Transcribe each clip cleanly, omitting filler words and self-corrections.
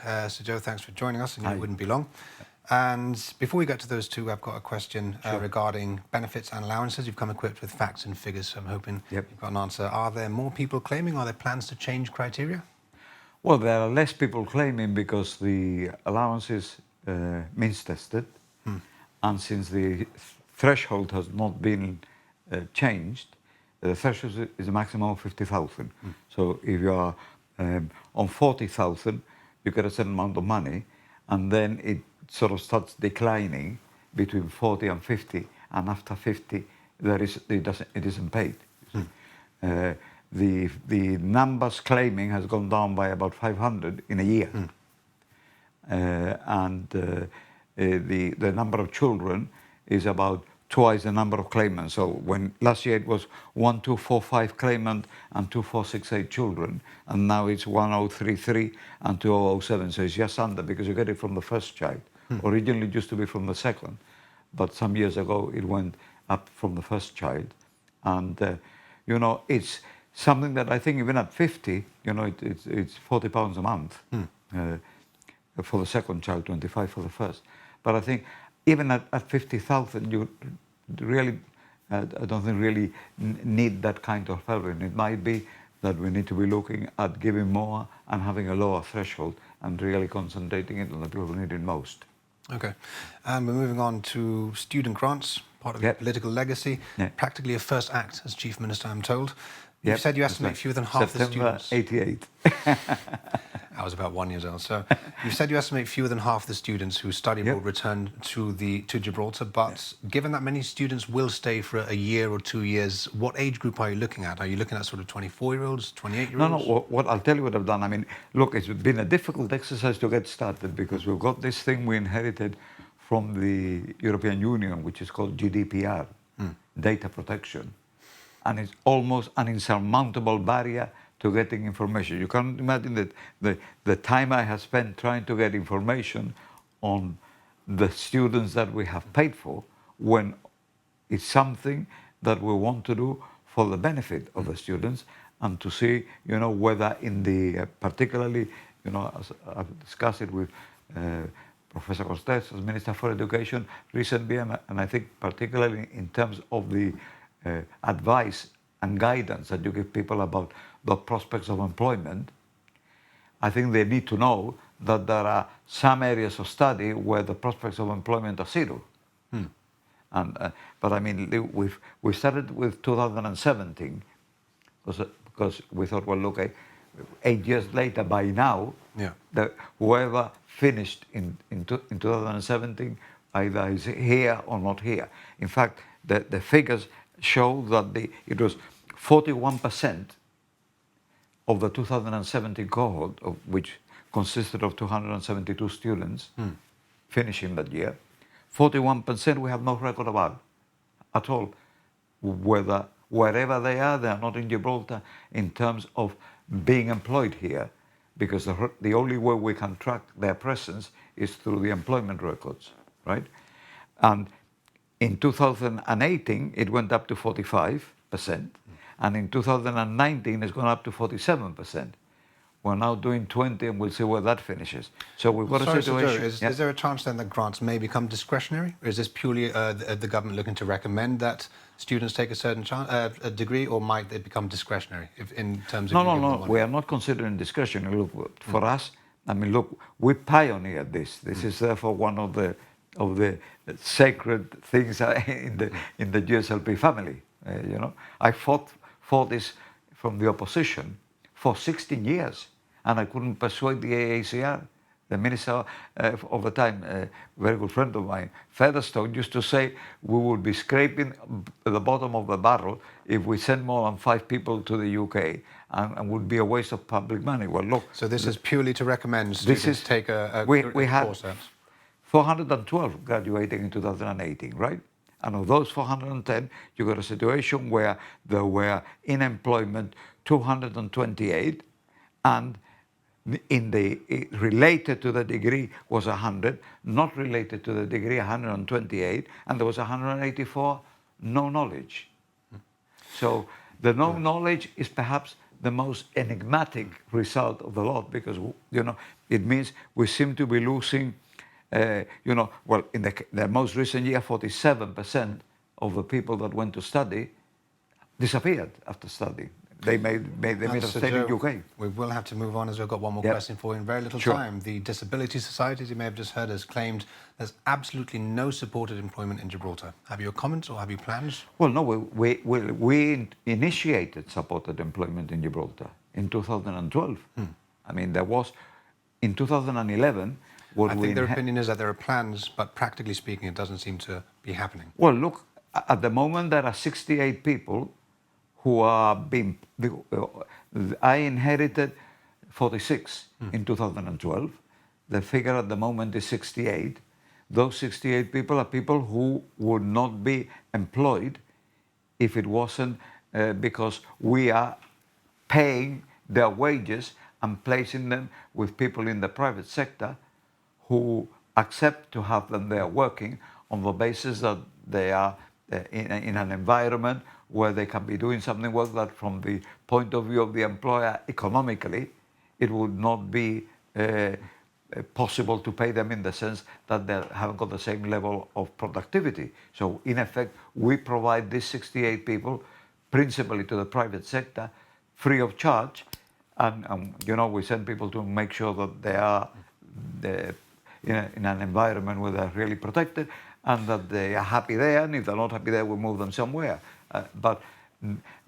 Sir Joe, thanks for joining us, and it wouldn't be long. And before we get to those two, I've got a question regarding benefits and allowances. You've come equipped with facts and figures, so I'm hoping you've got an answer. Are there more people claiming? Are there plans to change criteria? Well, there are less people claiming because the allowance is means tested, and since the threshold has not been changed, the threshold is a maximum of 50,000. So if you are on 40,000, you get a certain amount of money, and then it sort of starts declining between 40 and 50, and after 50, it isn't paid. The numbers claiming has gone down by about 500 in a year, and the number of children is about twice the number of claimants. So when last year it was 1,245 claimant and 2,468 children, and now it's 1,033 and 2,007. So it's just under, because you get it from the first child. Originally it used to be from the second, but some years ago it went up from the first child. And you know, it's something that I think even at 50, you know, it's £40 a month for the second child, 25 for the first. But I think even at 50,000, you really, I don't think really need that kind of help. And it might be that we need to be looking at giving more and having a lower threshold and really concentrating it on the people who need it most. Okay. And we're moving on to student grants, part of your political legacy. Practically a first act as Chief Minister, I'm told. You said you estimate fewer than half the students. September 88. I was about 1 year old. So you said you estimate fewer than half the students who study abroad return to Gibraltar. But given that many students will stay for a year or 2 years, what age group are you looking at? Are you looking at sort of 24-year-olds, 28-year-olds? No. What I'll tell you what I've done. I mean, look, it's been a difficult exercise to get started because we've got this thing we inherited from the European Union, which is called GDPR, data protection. And it's almost an insurmountable barrier to getting information. You can imagine that the time I have spent trying to get information on the students that we have paid for, when it's something that we want to do for the benefit of the students, and to see, you know, whether in the, particularly, you know, as I've discussed it with Professor Cortés as Minister for Education recently, and I think particularly in terms of the advice and guidance that you give people about the prospects of employment, I think they need to know that there are some areas of study where the prospects of employment are zero. But I mean, we started with 2017 because we thought, well, look, 8 years later, by now, that whoever finished in 2017 either is here or not here. In fact, the figures show that it was 41% of the 2017 cohort, of which consisted of 272 students finishing that year. 41% we have no record about at all. Wherever they are not in Gibraltar in terms of being employed here, because the only way we can track their presence is through the employment records, right? And in 2018, it went up to 45%, and in 2019, it's gone up to 47%. We're now doing 20, and we'll see where that finishes. So we've got a situation. Is there a chance then that grants may become discretionary, or is this purely the government looking to recommend that students take a certain a degree, or might it become discretionary in terms of? No. We are not considering discretionary. Look, for us, I mean, look, we pioneered this. This is therefore one of the sacred things in the GSLP family. You know, I fought for this from the opposition for 16 years, and I couldn't persuade the AACR. The minister of the time, a very good friend of mine, Featherstone, used to say we would be scraping the bottom of the barrel if we send more than 5 people to the UK, and would be a waste of public money. Well, look. So this is purely to recommend students take a we had course out. 412 graduating in 2018, right? And of those 410, you got a situation where there were in employment 228, and related to the degree was 100, not related to the degree 128, and there was 184 no knowledge. So the no knowledge is perhaps the most enigmatic result of the lot, because, you know, it means we seem to be losing, you know, well, in the most recent year, 47% of the people that went to study disappeared after studying. They made a Sir stay in Joe, UK. we will have to move on as we've got one more Yep. question for you in very little Sure. time. The Disability Society, as you may have just heard, has claimed there's absolutely no supported employment in Gibraltar. Have you a comment or have you plans? Well, no, we initiated supported employment in Gibraltar in 2012. I mean, there was, in 2011, what I we... think their opinion is that there are plans, but practically speaking, it doesn't seem to be happening. Well, look, at the moment there are 68 people who are being... I inherited 46 in 2012. The figure at the moment is 68. Those 68 people are people who would not be employed if it wasn't because we are paying their wages and placing them with people in the private sector who accept to have them there working on the basis that they are in an environment where they can be doing something work that from the point of view of the employer economically, it would not be possible to pay them in the sense that they haven't got the same level of productivity. So in effect, we provide these 68 people principally to the private sector free of charge, and you know, we send people to make sure that they are in an environment where they're really protected and that they are happy there, and if they're not happy there, we move them somewhere. But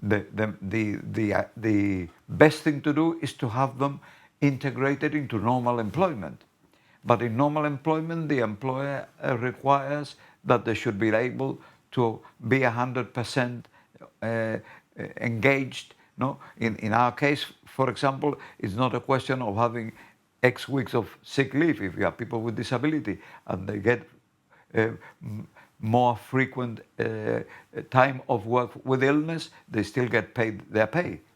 the best thing to do is to have them integrated into normal employment. But in normal employment, the employer requires that they should be able to be 100% engaged. No? In our case, for example, it's not a question of having X weeks of sick leave. If you have people with disability and they get more frequent time of work with illness, they still get paid their pay.